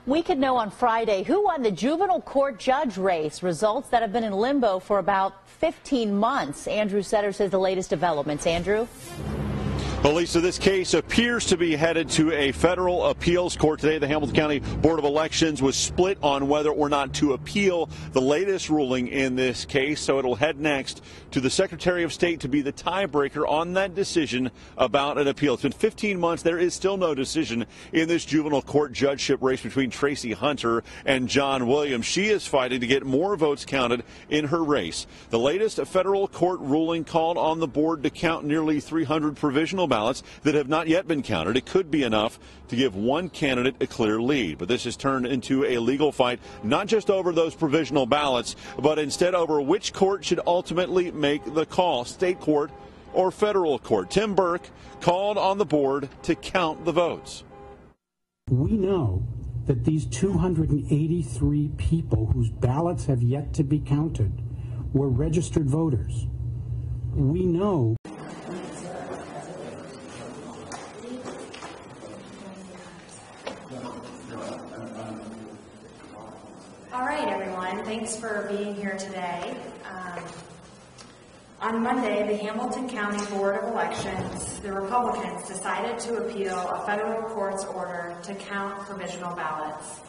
We could know on Friday who won the juvenile court judge race, results that have been in limbo for about 15 months. Andrew Setter says the latest developments. Andrew? Well, Lisa, this case appears to be headed to a federal appeals court today. The Hamilton County Board of Elections was split on whether or not to appeal the latest ruling in this case, so it'll head next to the Secretary of State to be the tiebreaker on that decision about an appeal. It's been 15 months. There is still no decision in this juvenile court judgeship race between Tracy Hunter and John Williams. She is fighting to get more votes counted in her race. The latest federal court ruling called on the board to count nearly 300 provisional ballots that have not yet been counted. It could be enough to give one candidate a clear lead. But this has turned into a legal fight, not just over those provisional ballots, but instead over which court should ultimately make the call, state court or federal court. Tim Burke called on the board to count the votes. We know that these 283 people whose ballots have yet to be counted were registered voters. We know. All right, everyone. Thanks for being here today. On Monday, the Hamilton County Board of Elections, the Republicans decided to appeal a federal court's order to count provisional ballots.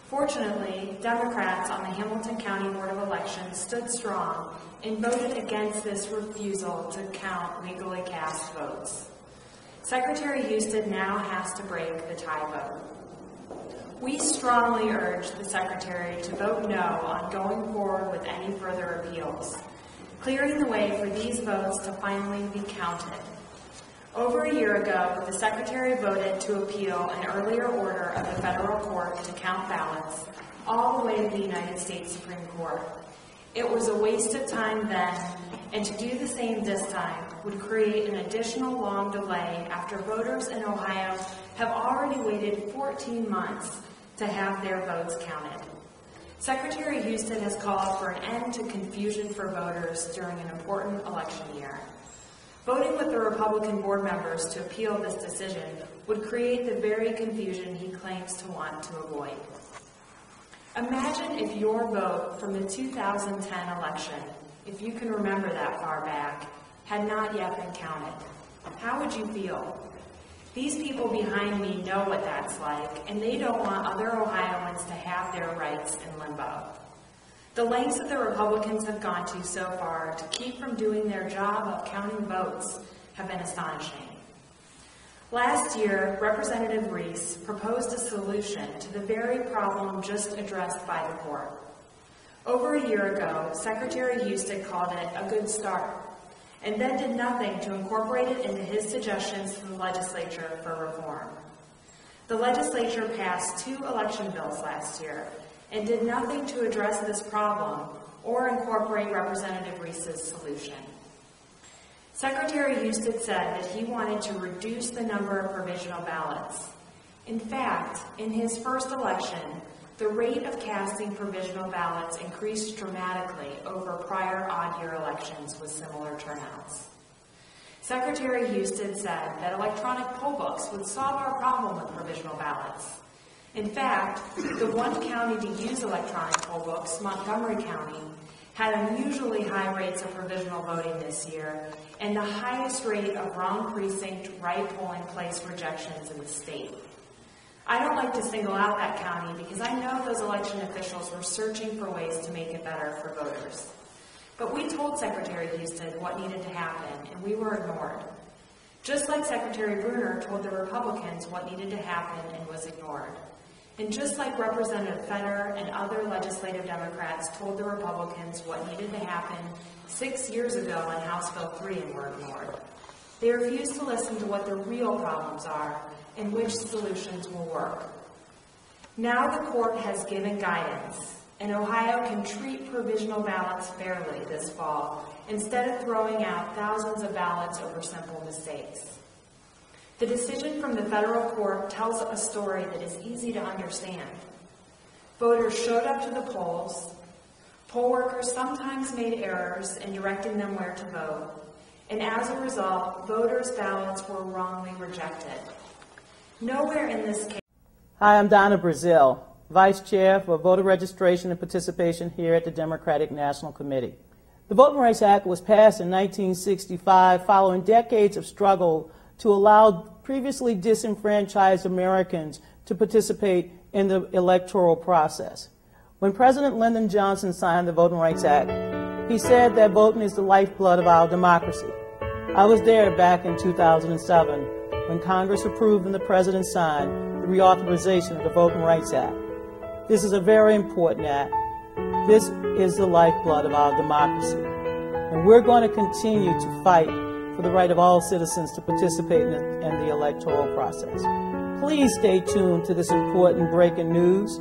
Fortunately, Democrats on the Hamilton County Board of Elections stood strong and voted against this refusal to count legally cast votes. Secretary Houston now has to break the tie vote. We strongly urge the Secretary to vote no on going forward with any further appeals, clearing the way for these votes to finally be counted. Over a year ago, the Secretary voted to appeal an earlier order of the federal court to count ballots all the way to the United States Supreme Court. It was a waste of time then, and to do the same this time would create an additional long delay after voters in Ohio have already waited 14 months to have their votes counted. Secretary Houston has called for an end to confusion for voters during an important election year. Voting with the Republican board members to appeal this decision would create the very confusion he claims to want to avoid. Imagine if your vote from the 2010 election, if you can remember that far back, had not yet been counted. How would you feel? These people behind me know what that's like, and they don't want other Ohioans to have their rights in limbo. The lengths that the Republicans have gone to so far to keep from doing their job of counting votes have been astonishing. Last year, Representative Reese proposed a solution to the very problem just addressed by the court. Over a year ago, Secretary Houston called it a good start, and then did nothing to incorporate it into his suggestions to the legislature for reform. The legislature passed 2 election bills last year and did nothing to address this problem or incorporate Representative Reese's solution. Secretary Houston said that he wanted to reduce the number of provisional ballots. In fact, in his first election, the rate of casting provisional ballots increased dramatically over prior odd-year elections with similar turnouts. Secretary Houston said that electronic poll books would solve our problem with provisional ballots. In fact, the one county to use electronic poll books, Montgomery County, had unusually high rates of provisional voting this year and the highest rate of wrong precinct, right polling place rejections in the state. I don't like to single out that county because I know those election officials were searching for ways to make it better for voters. But we told Secretary Houston what needed to happen, and we were ignored. Just like Secretary Bruner told the Republicans what needed to happen and was ignored. And just like Representative Fenner and other legislative Democrats told the Republicans what needed to happen 6 years ago on House Bill 3 and were ignored. They refused to listen to what the real problems are and which solutions will work. Now the court has given guidance, and Ohio can treat provisional ballots fairly this fall instead of throwing out thousands of ballots over simple mistakes. The decision from the federal court tells a story that is easy to understand. Voters showed up to the polls, poll workers sometimes made errors in directing them where to vote, and as a result, voters' ballots were wrongly rejected. Nowhere in this case. Hi, I'm Donna Brazil. Vice Chair for Voter Registration and Participation here at the Democratic National Committee. The Voting Rights Act was passed in 1965 following decades of struggle to allow previously disenfranchised Americans to participate in the electoral process. When President Lyndon Johnson signed the Voting Rights Act, he said that voting is the lifeblood of our democracy. I was there back in 2007 when Congress approved and the President signed the reauthorization of the Voting Rights Act. This is a very important act. This is the lifeblood of our democracy. And we're going to continue to fight for the right of all citizens to participate in the electoral process. Please stay tuned to this important breaking news.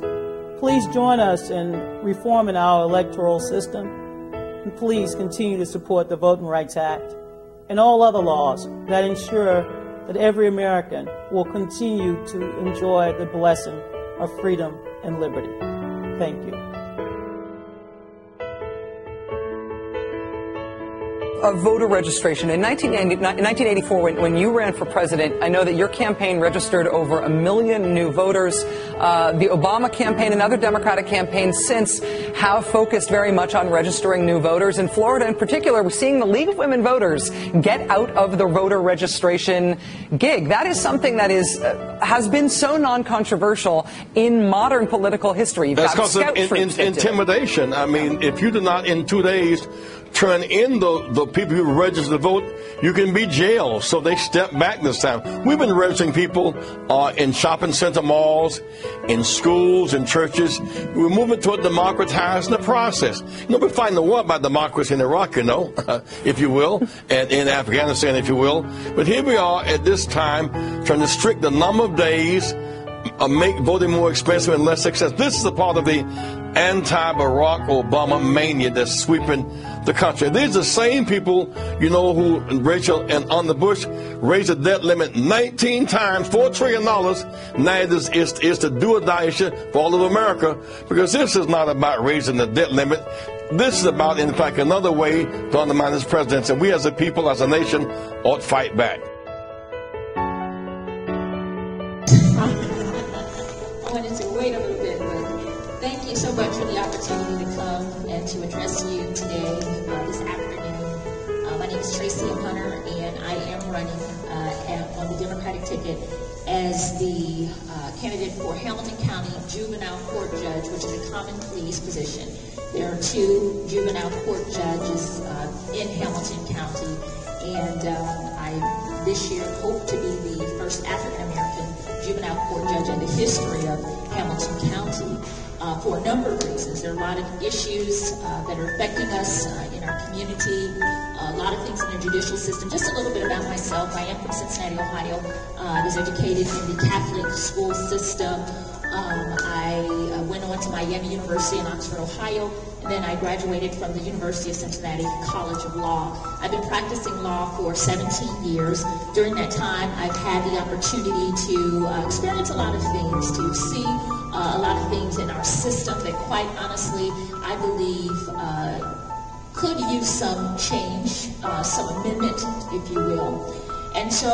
Please join us in reforming our electoral system. And please continue to support the Voting Rights Act and all other laws that ensure that every American will continue to enjoy the blessing of freedom and liberty. Thank you. Voter registration. In 1984, when you ran for president, I know that your campaign registered over 1 million new voters. The Obama campaign and other Democratic campaigns since have focused very much on registering new voters. In Florida in particular, we're seeing the League of Women Voters get out of the voter registration gig. That is something that has been so non-controversial in modern political history. That's because of intimidation. I mean, if you do not in 2 days turn in the people who register to vote, you can be jailed. So they step back this time. We've been registering people in shopping center malls, in schools, in churches. We're moving toward democratizing the process. You know, we're fighting the war about democracy in Iraq, you know, if you will, and in Afghanistan, if you will. But here we are at this time trying to restrict the number of days, make voting more expensive and less accessible. This is a part of the anti-Barack Obama mania that's sweeping the country. These are the same people, you know, who Rachel and under Bush raised the debt limit 19 times, $4 trillion. Now it is the do-or-die issue for all of America, because this is not about raising the debt limit. This is about, in fact, another way to undermine this presidency. And we as a people, as a nation, ought to fight back. I wanted to wait a little bit, but thank you so much for the opportunity to come and to address you today, this afternoon. My name is Tracy Hunter, and I am running on the Democratic ticket as the candidate for Hamilton County Juvenile Court Judge, which is a common pleas position. There are 2 juvenile court judges in Hamilton County, and I this year hope to be the first African-American juvenile court judge in the history of Hamilton County. For a number of reasons. There are a lot of issues that are affecting us in our community, a lot of things in the judicial system. Just a little bit about myself. I am from Cincinnati, Ohio. I was educated in the Catholic school system. I went on to Miami University in Oxford, Ohio, and then I graduated from the University of Cincinnati College of Law. I've been practicing law for 17 years. During that time, I've had the opportunity to experience a lot of things, to see a lot of things in our system that, quite honestly, I believe could use some change, some amendment, if you will. And so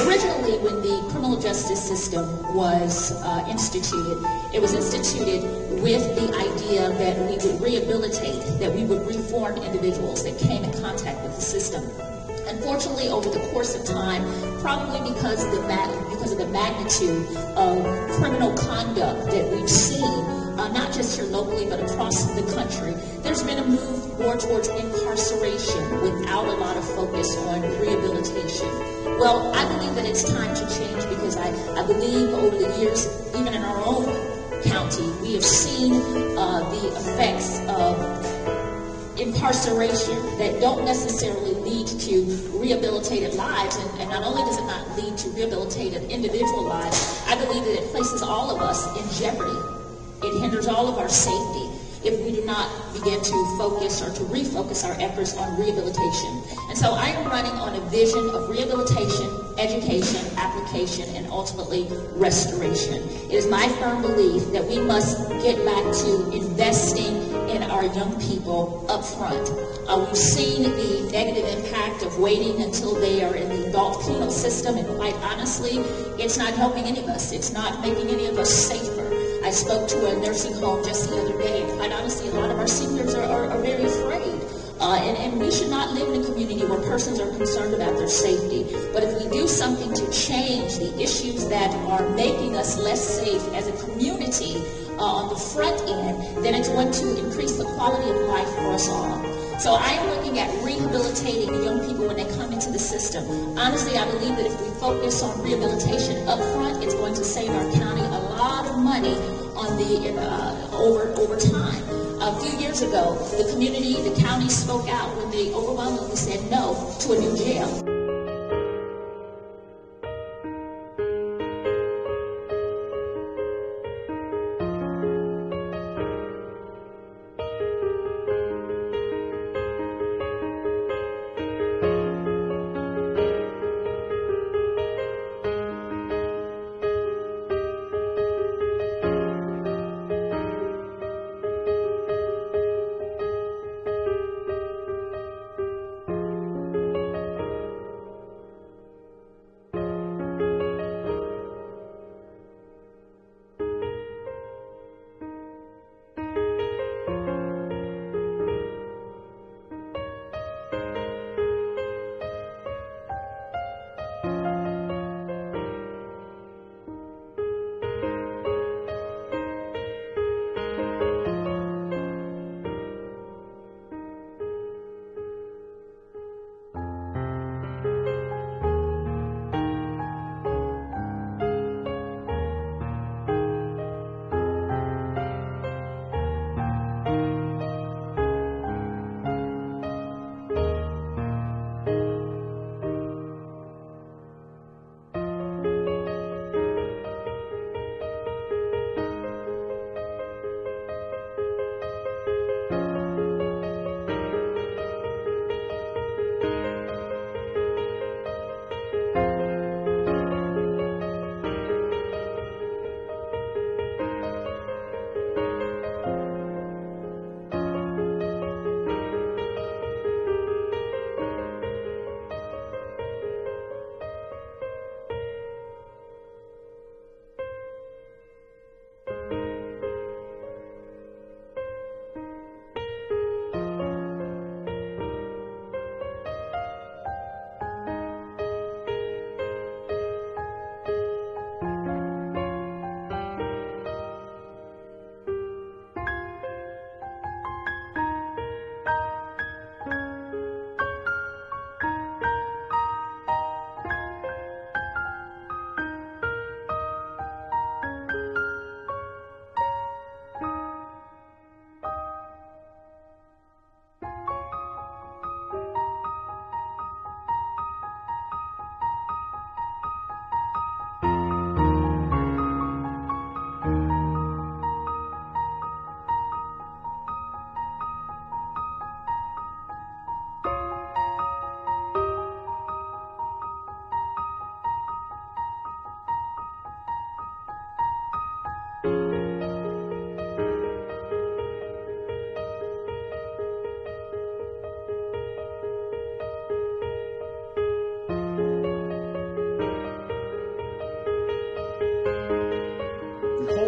originally when the criminal justice system was instituted, it was instituted with the idea that we would rehabilitate, that we would reform individuals that came in contact with the system. Unfortunately, over the course of time, probably because of the magnitude of criminal conduct that we've seen, not just here locally, but across the country, there's been a move more towards incarceration without a lot of focus on rehabilitation. Well, I believe that it's time to change, because I believe over the years, even in our own county, we have seen the effects of incarceration that don't necessarily lead to rehabilitated lives, and not only does it not lead to rehabilitated individual lives, I believe that it places all of us in jeopardy. It hinders all of our safety if we do not begin to focus or to refocus our efforts on rehabilitation. And so I am running on a vision of rehabilitation, education, application, and ultimately restoration. It is my firm belief that we must get back to investing in our young people up front. We've seen the negative impact of waiting until they are in the adult penal system, and quite honestly, it's not helping any of us. It's not making any of us safer. I I spoke to a nursing home just the other day, and quite honestly, a lot of our seniors are very afraid. And we should not live in a community where persons are concerned about their safety. But if we do something to change the issues that are making us less safe as a community on the front end, then it's going to increase the quality of life for us all. So I am looking at rehabilitating the young people when they come into the system. Honestly, I believe that if we focus on rehabilitation up front, it's going to save our county a lot of money on the over time. A few years ago, the community, the county spoke out when they overwhelmingly said no to a new jail.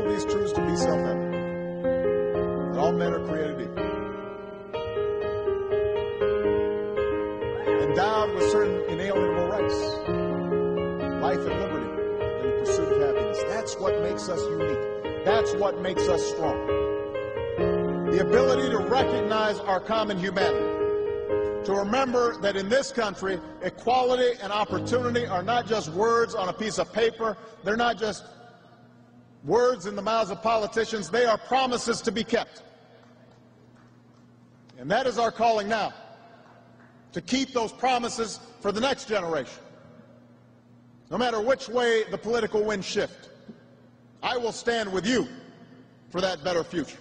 These truths to be self-evident, that all men are created equal, endowed with certain inalienable rights, life and liberty, and the pursuit of happiness. That's what makes us unique. That's what makes us strong. The ability to recognize our common humanity, to remember that in this country, equality and opportunity are not just words on a piece of paper. They're not just words in the mouths of politicians. They are promises to be kept. And that is our calling now, to keep those promises for the next generation. No matter which way the political winds shift, I will stand with you for that better future.